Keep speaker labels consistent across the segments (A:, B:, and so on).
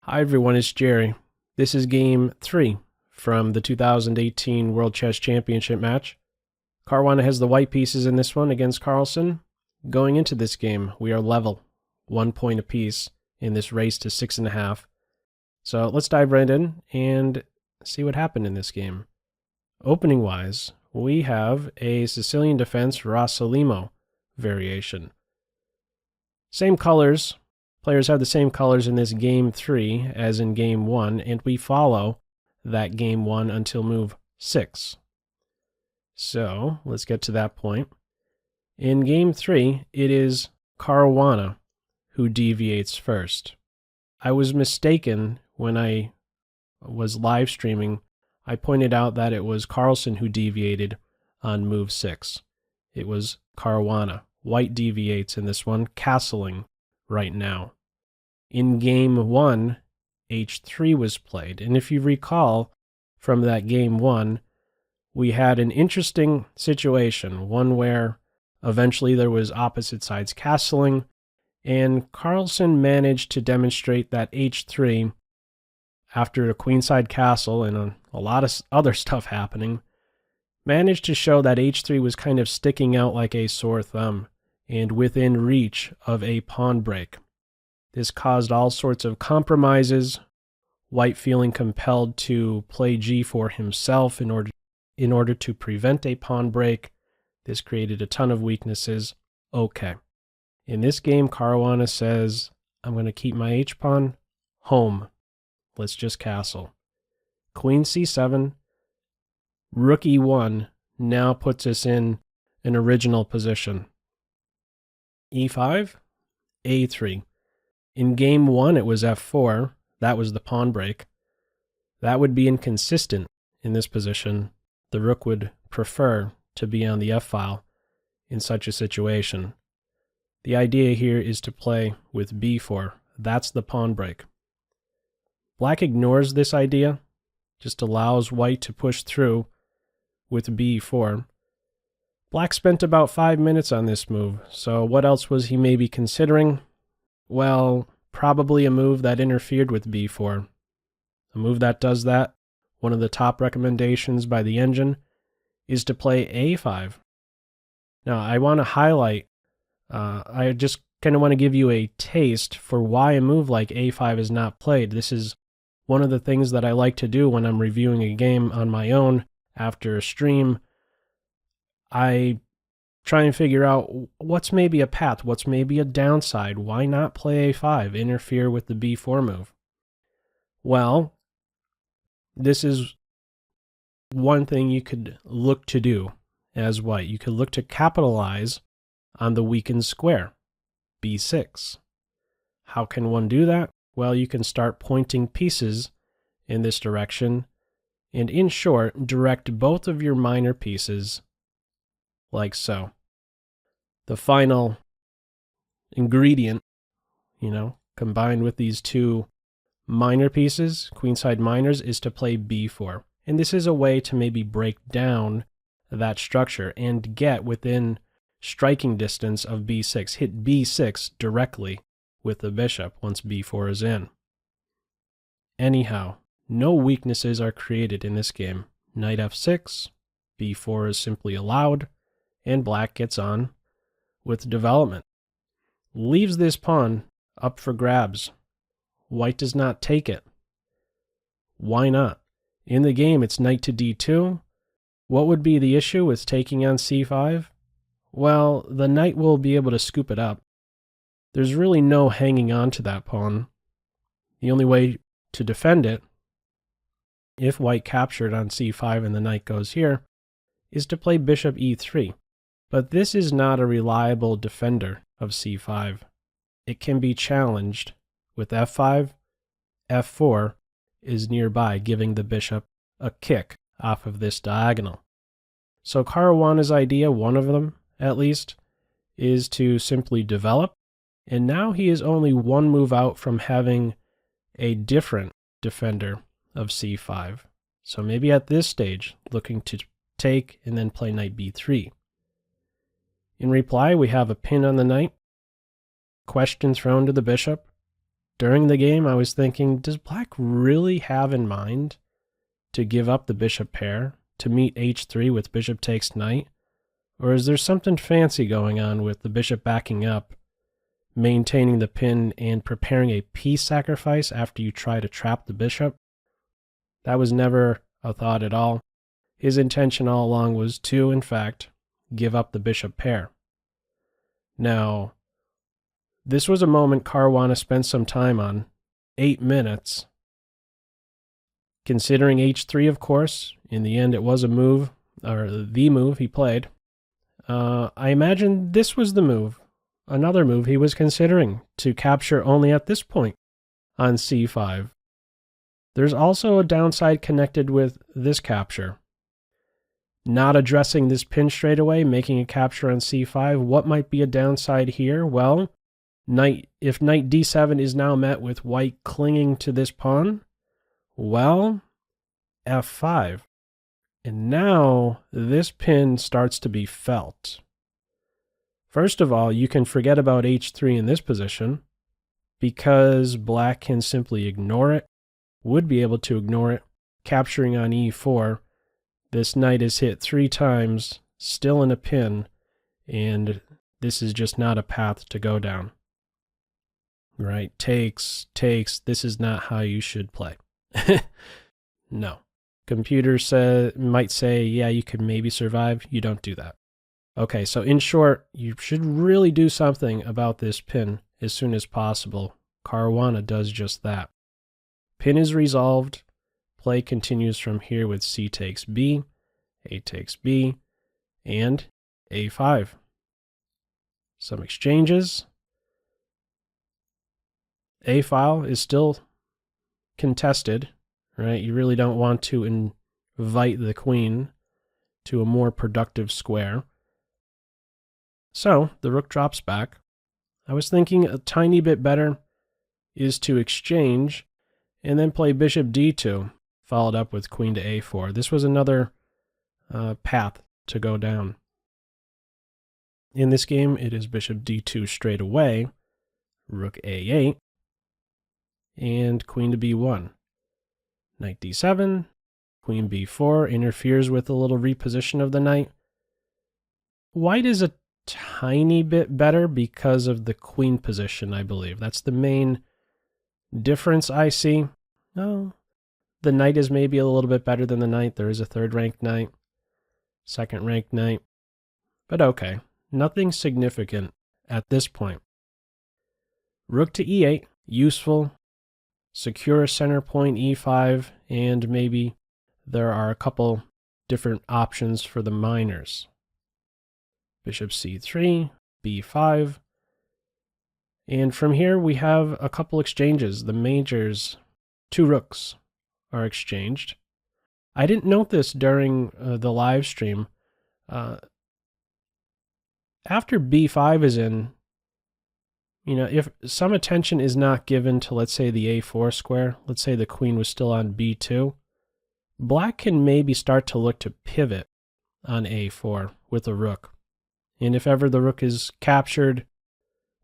A: Hi everyone, it's Jerry. This is game 3 from the 2018 World Chess Championship match. Caruana has the white pieces in this one against Carlsen. Going into this game, we are level, 1 point apiece in this race to 6.5. So let's dive right in and see what happened in this game. Opening wise, we have a Sicilian Defense Rossolimo variation. Same colors. Players have the same colors in this game 3 as in game 1, and we follow that game 1 until move 6. So let's get to that point. In game 3, it is Caruana who deviates first. I was mistaken when I was live streaming. I pointed out that it was Carlsen who deviated on move 6. It was Caruana. White deviates in this one, castling right now. In game 1, h3 was played, and if you recall from that game 1, we had an interesting situation, one where eventually there was opposite sides castling, and Carlsen managed to demonstrate that h3, after a queenside castle and a lot of other stuff happening, managed to show that h3 was kind of sticking out like a sore thumb and within reach of a pawn break. This caused all sorts of compromises, white feeling compelled to play g4 himself in order to prevent a pawn break. This created a ton of weaknesses. Okay. In this game, Caruana says, I'm going to keep my h-pawn home. Let's just castle. Queen c7, rook e1 now puts us in an original position. e5, a3. In game 1, it was f4. That was the pawn break. That would be inconsistent in this position. The rook would prefer to be on the f-file in such a situation. The idea here is to play with b4. That's the pawn break. Black ignores this idea, just allows white to push through with b4. Black spent about 5 minutes on this move, so what else was he maybe considering? Well, probably a move that interfered with b4. A move that does that, one of the top recommendations by the engine, is to play a5. Now, I want to highlight, I just kind of want to give you a taste for why a move like a5 is not played. This is one of the things that I like to do when I'm reviewing a game on my own after a stream. I try and figure out what's maybe a path, what's maybe a downside. Why not play a5, interfere with the b4 move? Well, this is one thing you could look to do as white. You could look to capitalize on the weakened square, b6. How can one do that? Well, you can start pointing pieces in this direction, and in short, direct both of your minor pieces like so. The final ingredient, combined with these two minor pieces, queenside minors, is to play b4. And this is a way to maybe break down that structure and get within striking distance of b6. Hit b6 directly with the bishop once b4 is in. Anyhow, no weaknesses are created in this game. Knight f6, b4 is simply allowed, and black gets on with development. Leaves this pawn up for grabs. White does not take it. Why not? In the game, it's knight to d2. What would be the issue with taking on c5? Well, the knight will be able to scoop it up. There's really no hanging on to that pawn. The only way to defend it, if white captured on c5 and the knight goes here, is to play bishop e3. But this is not a reliable defender of c5. It can be challenged with f5, f4 is nearby, giving the bishop a kick off of this diagonal. So Caruana's idea, one of them at least, is to simply develop, and now he is only one move out from having a different defender of c5. So maybe at this stage, looking to take and then play knight b3. In reply, we have a pin on the knight, question thrown to the bishop, During the game, I was thinking, does black really have in mind to give up the bishop pair to meet h3 with bishop takes knight? Or is there something fancy going on with the bishop backing up, maintaining the pin, and preparing a piece sacrifice after you try to trap the bishop? That was never a thought at all. His intention all along was to, in fact, give up the bishop pair. Now, this was a moment Caruana spent some time on, 8 minutes. Considering h3, of course, in the end it was a move, or the move he played. I imagine this was the move, another move he was considering to capture only at this point on c5. There's also a downside connected with this capture. Not addressing this pin straight away, making a capture on c5. What might be a downside here? Well, if knight d7 is now met with white clinging to this pawn, well, f5. And now this pin starts to be felt. First of all, you can forget about h3 in this position because black can simply ignore it, would be able to ignore it, capturing on e4. This knight is hit 3 times, still in a pin, and this is just not a path to go down. Right? Takes. This is not how you should play. No. Computers might say, yeah, you could maybe survive. You don't do that. Okay, so in short, you should really do something about this pin as soon as possible. Caruana does just that. Pin is resolved. Play continues from here with c takes b, a takes b, and a5. Some exchanges. A file is still contested, right? You really don't want to invite the queen to a more productive square. So the rook drops back. I was thinking a tiny bit better is to exchange and then play bishop d2, followed up with queen to a4. This was another path to go down. In this game, it is bishop d2 straight away, rook a8, and queen to b1. Knight d7, queen b4 interferes with a little reposition of the knight. White is a tiny bit better because of the queen position, I believe. That's the main difference I see. Oh, the knight is maybe a little bit better than the knight. There is a third-ranked knight, second-ranked knight. But okay, nothing significant at this point. Rook to e8, useful. Secure a center point, e5, and maybe there are a couple different options for the minors. Bishop c3, b5. And from here we have a couple exchanges. The majors, 2 rooks are exchanged. I didn't note this during the live stream. After b5 is in, if some attention is not given to, let's say, the a4 square, let's say the queen was still on b2, black can maybe start to look to pivot on a4 with a rook. And if ever the rook is captured,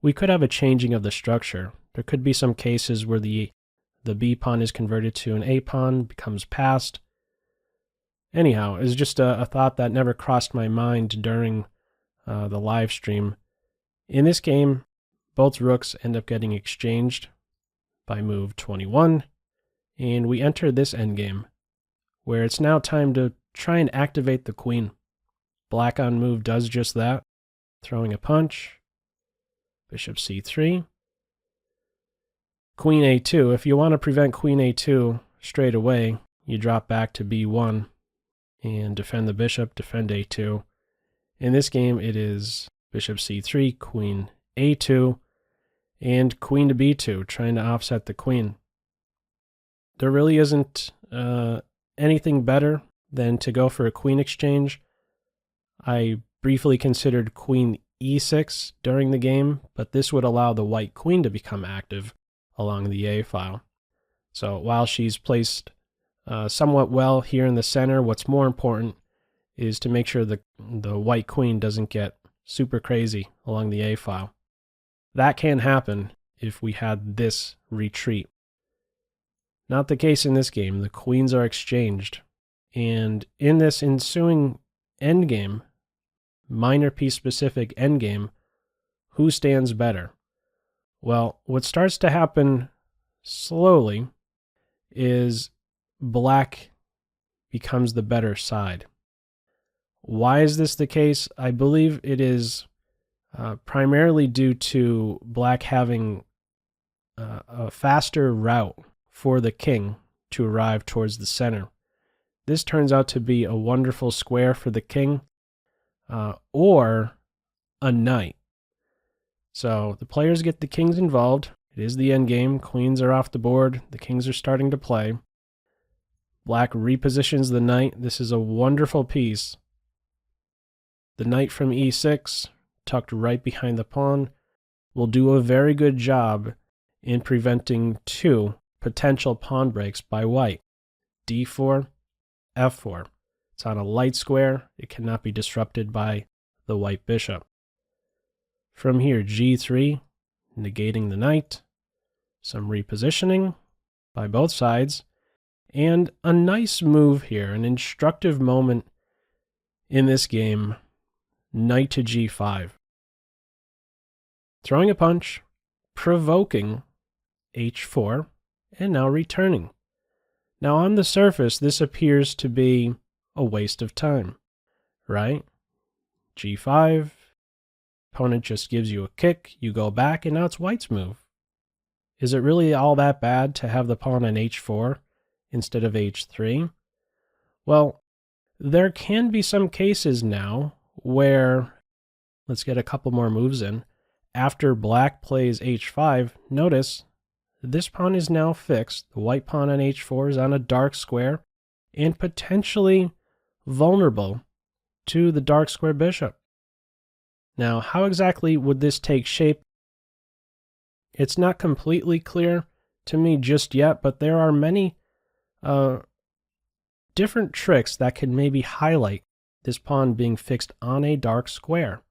A: we could have a changing of the structure. There could be some cases where the b pawn is converted to an a pawn, becomes passed. Anyhow, it's just a thought that never crossed my mind during the live stream. In this game, both rooks end up getting exchanged by move 21, and we enter this endgame, where it's now time to try and activate the queen. Black on move does just that, throwing a punch. Bishop c3. Queen a2. If you want to prevent queen a2 straight away, you drop back to b1 and defend the bishop, defend a2. In this game, it is bishop c3, queen a2, and queen to b2, trying to offset the queen. There really isn't anything better than to go for a queen exchange. I briefly considered queen e6 during the game, but this would allow the white queen to become active along the a file. So while she's placed somewhat well here in the center, what's more important is to make sure the white queen doesn't get super crazy along the a file. That can happen if we had this retreat. Not the case in this game. The queens are exchanged. And in this ensuing endgame, minor piece specific endgame, who stands better? Well, what starts to happen slowly is black becomes the better side. Why is this the case? I believe it is primarily due to black having a faster route for the king to arrive towards the center. This turns out to be a wonderful square for the king or a knight. So the players get the kings involved. It is the endgame. Queens are off the board. The kings are starting to play. Black repositions the knight. This is a wonderful piece. The knight from e6, tucked right behind the pawn, will do a very good job in preventing two potential pawn breaks by white. d4, f4. It's on a light square. It cannot be disrupted by the white bishop. From here, g3, negating the knight. Some repositioning by both sides. And a nice move here, an instructive moment in this game, knight to g5. Throwing a punch, provoking h4, and now returning. Now on the surface, this appears to be a waste of time, right? g5, opponent just gives you a kick, you go back, and now it's white's move. Is it really all that bad to have the pawn on h4 instead of h3? Well, there can be some cases now where, let's get a couple more moves in. After black plays h5, notice this pawn is now fixed. The white pawn on h4 is on a dark square and potentially vulnerable to the dark square bishop. Now, how exactly would this take shape? It's not completely clear to me just yet, but there are many different tricks that can maybe highlight this pawn being fixed on a dark square.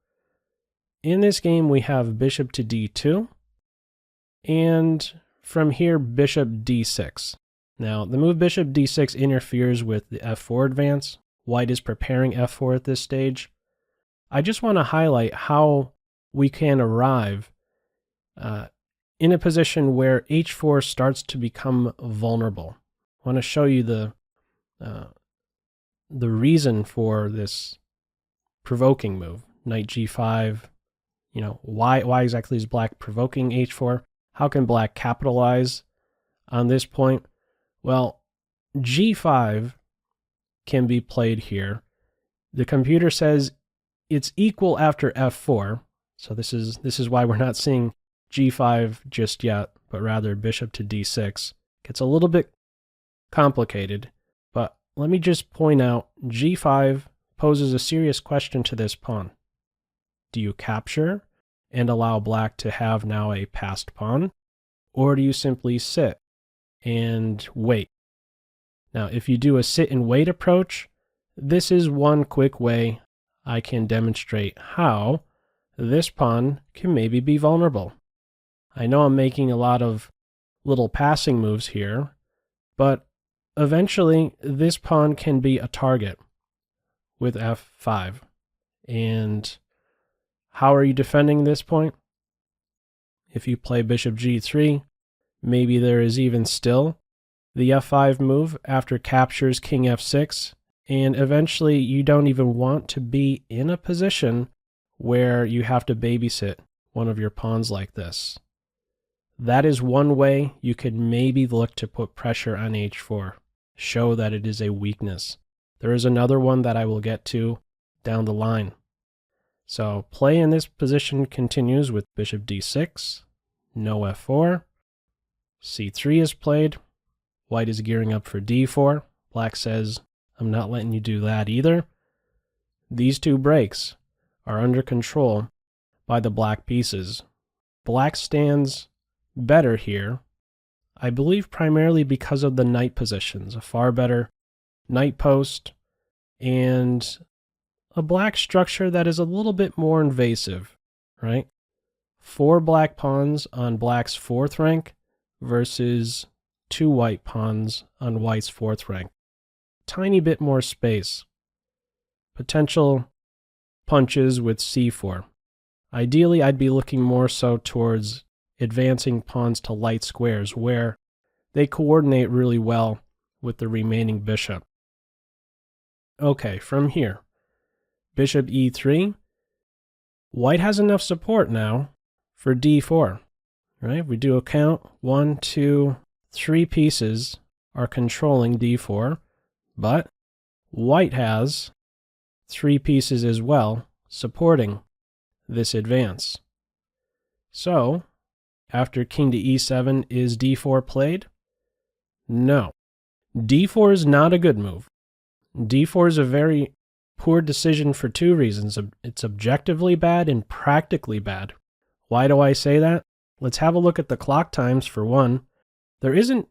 A: In this game, we have bishop to d2, and from here, bishop d6. Now, the move bishop d6 interferes with the f4 advance. White is preparing f4 at this stage. I just want to highlight how we can arrive in a position where h4 starts to become vulnerable. I want to show you the reason for this provoking move. Knight g5. You know, why exactly is black provoking h4? How can black capitalize on this point? Well, g5 can be played here. The computer says it's equal after f4. So this is why we're not seeing g5 just yet, but rather bishop to d6. Gets a little bit complicated, but let me just point out g5 poses a serious question to this pawn. Do you capture and allow black to have now a passed pawn, or do you simply sit and wait? Now, if you do a sit and wait approach, this is one quick way I can demonstrate how this pawn can maybe be vulnerable. I know I'm making a lot of little passing moves here, but eventually this pawn can be a target with f5. And how are you defending this point? If you play bishop g3, maybe there is even still the f5 move after captures king f6, and eventually you don't even want to be in a position where you have to babysit one of your pawns like this. That is one way you could maybe look to put pressure on h4, show that it is a weakness. There is another one that I will get to down the line. So play in this position continues with bishop d6, no f4, c3 is played, white is gearing up for d4, black says, I'm not letting you do that either. These two breaks are under control by the black pieces. Black stands better here, I believe primarily because of the knight positions, a far better knight post, and a black structure that is a little bit more invasive, right? 4 black pawns on black's 4th rank versus 2 white pawns on white's 4th rank. Tiny bit more space. Potential punches with c4. Ideally, I'd be looking more so towards advancing pawns to light squares where they coordinate really well with the remaining bishop. Okay, from here, bishop e3. White has enough support now for d4, right? We do a count. 1, 2, 3 pieces are controlling d4, but white has 3 pieces as well supporting this advance. So, after king to e7, is d4 played? No. d4 is not a good move. d4 is a very poor decision for 2 reasons. It's objectively bad and practically bad. Why do I say that? Let's have a look at the clock times for one. There isn't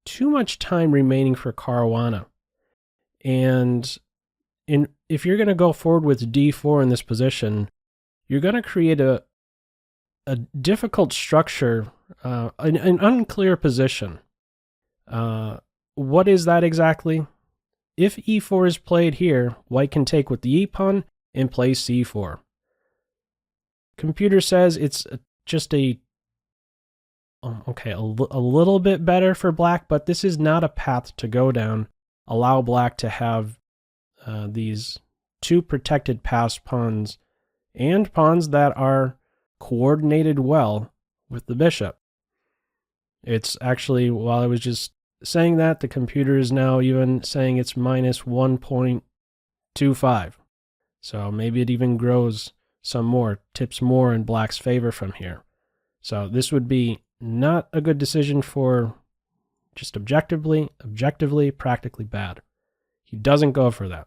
A: too much time remaining for Caruana. And if you're going to go forward with d4 in this position, you're going to create a difficult structure, an unclear position. What is that exactly? If e4 is played here, white can take with the e-pawn and play c4. Computer says it's just a little bit better for black, but this is not a path to go down. Allow black to have these 2 protected passed pawns and pawns that are coordinated well with the bishop. It's actually, while I was just saying that, the computer is now even saying it's minus 1.25. So maybe it even grows some more, tips more in black's favor from here. So this would be not a good decision for just objectively, practically bad. He doesn't go for that.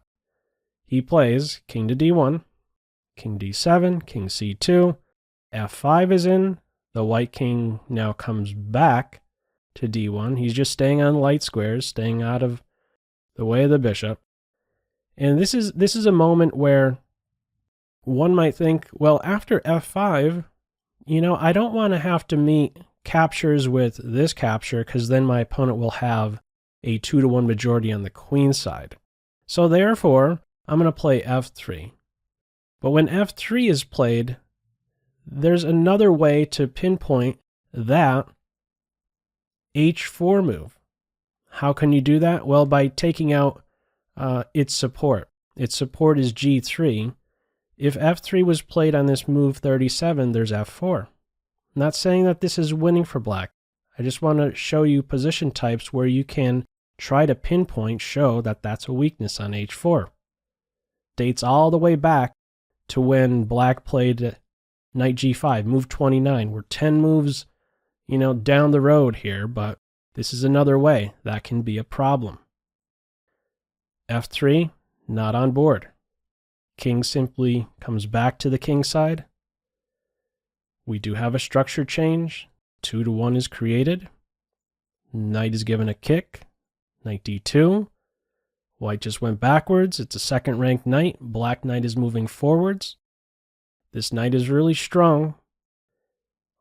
A: He plays king to d1, king d7, king c2, f5 is in. The white king now comes back to d1. He's just staying on light squares, staying out of the way of the bishop. And this is a moment where one might think, well, after f5, I don't want to have to meet captures with this capture because then my opponent will have a 2-to-1 majority on the queen side. So therefore, I'm going to play f3. But when f3 is played, there's another way to pinpoint that h4 move. How can you do that? Well, by taking out its support. Its support is g3. If f3 was played on this move 37, there's f4. I'm not saying that this is winning for black. I just want to show you position types where you can try to pinpoint, show that that's a weakness on h4. Dates all the way back to when black played knight g5, move 29. We're 10 moves, down the road here, but this is another way that can be a problem. f3, not on board. King simply comes back to the king side. We do have a structure change. 2-to-1 is created. Knight is given a kick. Knight d2. White just went backwards. It's a second rank knight. Black knight is moving forwards. This knight is really strong.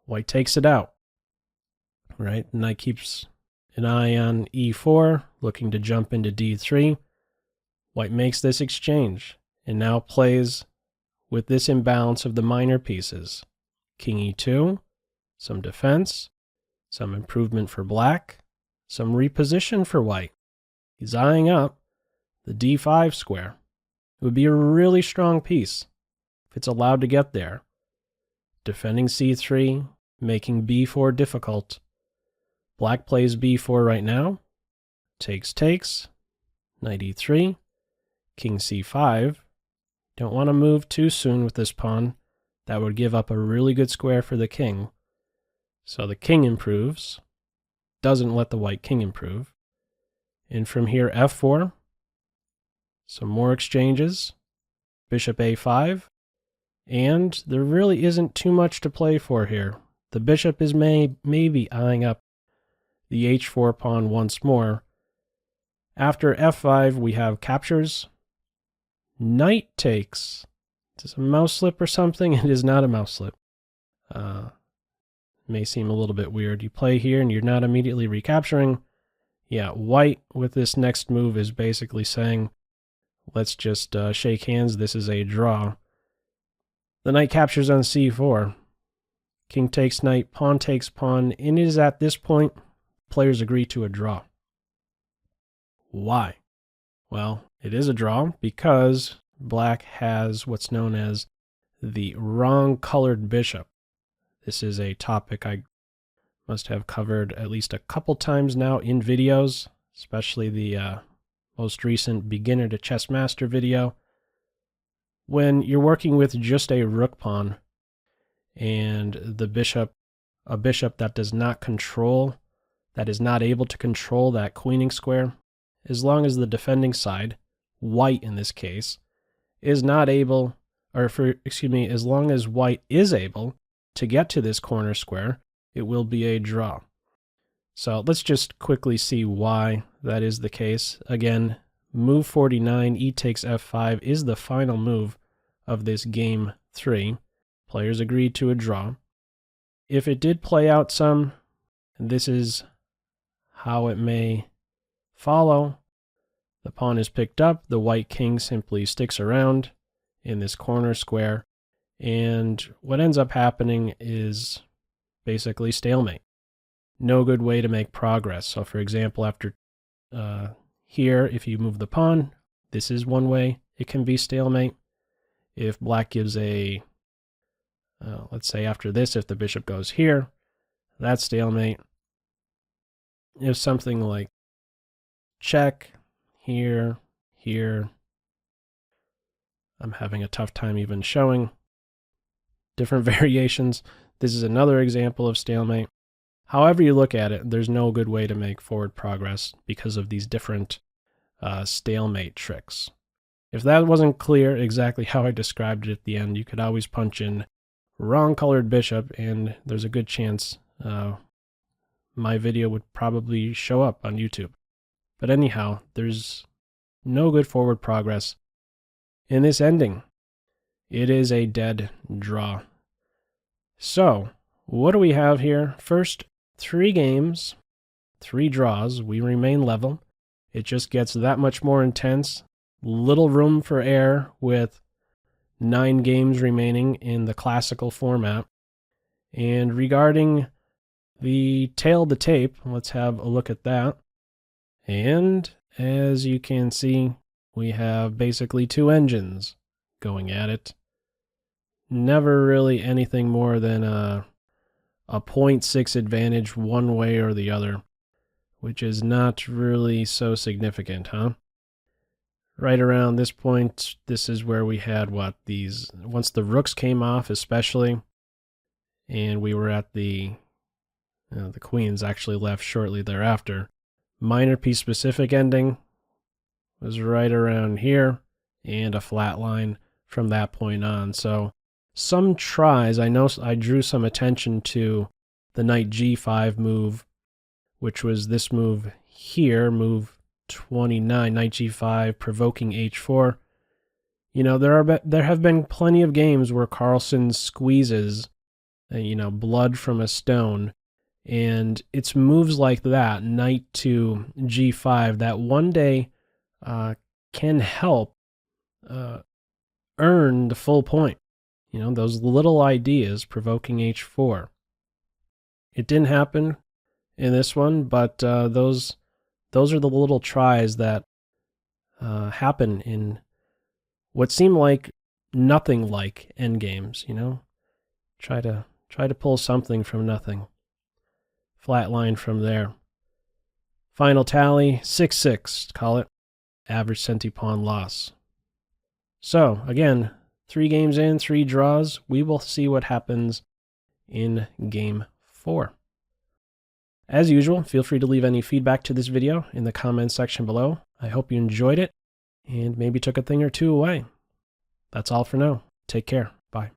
A: White takes it out. Right? Knight keeps an eye on e4, looking to jump into d3. White makes this exchange and now plays with this imbalance of the minor pieces. King e2, some defense, some improvement for black, some reposition for white. He's eyeing up the d5 square. It would be a really strong piece if it's allowed to get there. Defending c3, making b4 difficult. Black plays b4 right now. Takes, knight e3, king c5. Don't want to move too soon with this pawn. That would give up a really good square for the king. So the king improves. Doesn't let the white king improve. And from here, f4. Some more exchanges. Bishop a5. And there really isn't too much to play for here. The bishop is maybe eyeing up the h4 pawn once more. After f5, we have captures. Knight takes. Is this a mouse slip or something? It is not a mouse slip. May seem a little bit weird. You play here and you're not immediately recapturing. Yeah, white with this next move is basically saying, let's just shake hands. This is a draw. The knight captures on c4. King takes knight, pawn takes pawn, and it is at this point players agree to a draw. Why? Well, it is a draw because black has what's known as the wrong colored bishop. This is a topic I must have covered at least a couple times now in videos, especially the most recent Beginner to Chess Master video. When you're working with just a rook pawn and the bishop, a bishop that does not control, that is not able to control that queening square, as long as the defending side, white in this case, is not able, as long as white is able to get to this corner square, it will be a draw. So let's just quickly see why that is the case. Again, move 49, e takes f5 is the final move of this game 3. Players agreed to a draw. If it did play out some, this is how it may follow. The pawn is picked up, the white king simply sticks around in this corner square, and what ends up happening is basically stalemate. No good way to make progress. So for example, after here, if you move the pawn, this is one way it can be stalemate. If black gives a, let's say after this, if the bishop goes here, that's stalemate. If something like check, here, here, I'm having a tough time even showing different variations. This is another example of stalemate. However you look at it, there's no good way to make forward progress because of these different stalemate tricks. If that wasn't clear exactly how I described it at the end, you could always punch in wrong colored bishop and there's a good chance my video would probably show up on YouTube. But anyhow, there's no good forward progress in this ending. It is a dead draw. So, what do we have here? First 3 games, 3 draws, we remain level. It just gets that much more intense. Little room for error with 9 games remaining in the classical format. And regarding the tail of the tape, let's have a look at that. And as you can see, we have basically 2 engines going at it. Never really anything more than a 0.6 advantage one way or the other, which is not really so significant, huh? Right around this point, this is where we had what, these, once the rooks came off especially, and we were at the queens actually left shortly thereafter. Minor piece specific ending was right around here, and a flat line from that point on. So some tries, I know I drew some attention to the knight g5 move, which was this move here, move 29, knight g5, provoking h4. You know, there have been plenty of games where Carlsen squeezes, blood from a stone, and it's moves like that, knight to g5, that one day can help earn the full point. You know, those little ideas, provoking h4. It didn't happen in this one, but those are the little tries that happen in what seem like nothing like endgames, you know? Try to pull something from nothing. Flat line from there. Final tally, 6-6, call it. Average centipawn loss. So, again, 3 games in, 3 draws. We will see what happens in game 4. As usual, feel free to leave any feedback to this video in the comments section below. I hope you enjoyed it and maybe took a thing or two away. That's all for now. Take care. Bye.